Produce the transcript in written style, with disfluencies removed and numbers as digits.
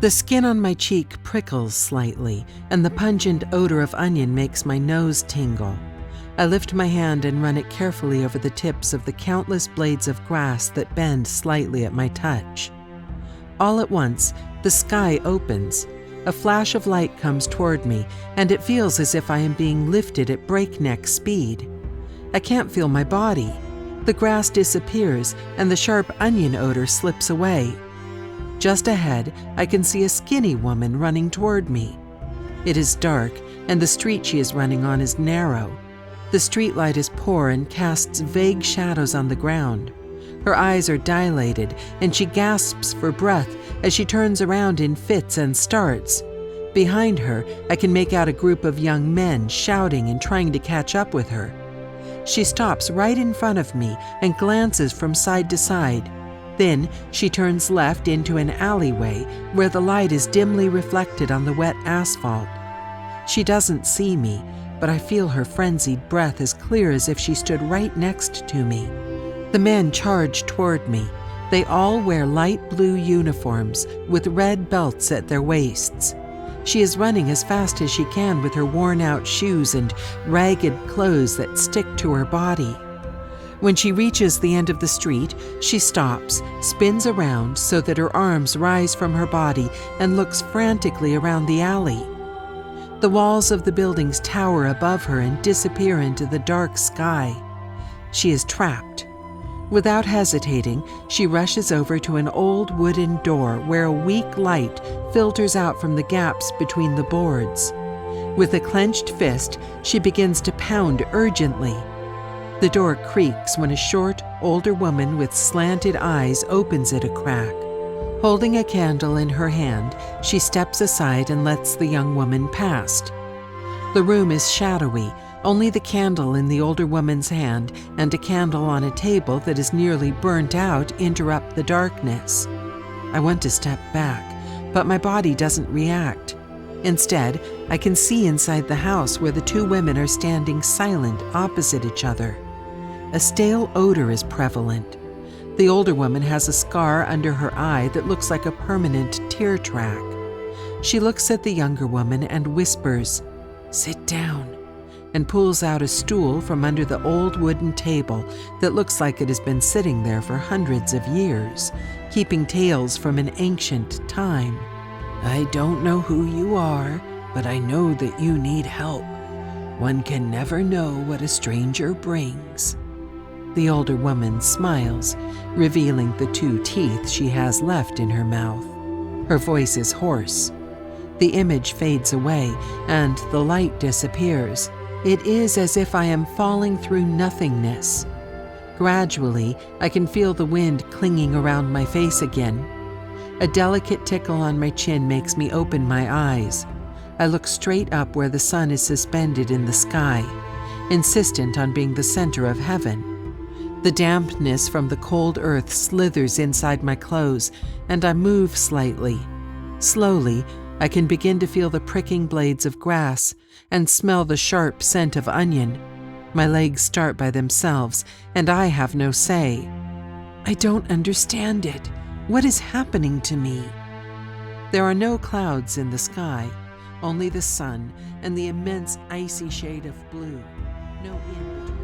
The skin on my cheek prickles slightly, and the pungent odor of onion makes my nose tingle. I lift my hand and run it carefully over the tips of the countless blades of grass that bend slightly at my touch. All at once, the sky opens. A flash of light comes toward me, and it feels as if I am being lifted at breakneck speed. I can't feel my body. The grass disappears, and the sharp onion odor slips away. Just ahead, I can see a skinny woman running toward me. It is dark, and the street she is running on is narrow. The streetlight is poor and casts vague shadows on the ground. Her eyes are dilated, and she gasps for breath as she turns around in fits and starts. Behind her, I can make out a group of young men shouting and trying to catch up with her. She stops right in front of me and glances from side to side. Then she turns left into an alleyway where the light is dimly reflected on the wet asphalt. She doesn't see me, but I feel her frenzied breath as clear as if she stood right next to me. The men charge toward me. They all wear light blue uniforms with red belts at their waists. She is running as fast as she can with her worn-out shoes and ragged clothes that stick to her body. When she reaches the end of the street, she stops, spins around so that her arms rise from her body, and looks frantically around the alley. The walls of the buildings tower above her and disappear into the dark sky. She is trapped. Without hesitating, she rushes over to an old wooden door where a weak light filters out from the gaps between the boards. With a clenched fist, she begins to pound urgently. The door creaks when a short, older woman with slanted eyes opens it a crack. Holding a candle in her hand, she steps aside and lets the young woman past. The room is shadowy. Only the candle in the older woman's hand and a candle on a table that is nearly burnt out interrupt the darkness. I want to step back, but my body doesn't react. Instead, I can see inside the house where the two women are standing silent opposite each other. A stale odor is prevalent. The older woman has a scar under her eye that looks like a permanent tear track. She looks at the younger woman and whispers, "Sit down," and pulls out a stool from under the old wooden table that looks like it has been sitting there for hundreds of years, keeping tales from an ancient time. "I don't know who you are, but I know that you need help. One can never know what a stranger brings." The older woman smiles, revealing the 2 teeth she has left in her mouth. Her voice is hoarse. The image fades away, and the light disappears. It is as if I am falling through nothingness. Gradually, I can feel the wind clinging around my face again. A delicate tickle on my chin makes me open my eyes. I look straight up where the sun is suspended in the sky, insistent on being the center of heaven. The dampness from the cold earth slithers inside my clothes, and I move slightly. Slowly, I can begin to feel the pricking blades of grass and smell the sharp scent of onion. My legs start by themselves, and I have no say. I don't understand it. What is happening to me? There are no clouds in the sky, only the sun and the immense icy shade of blue. No in between.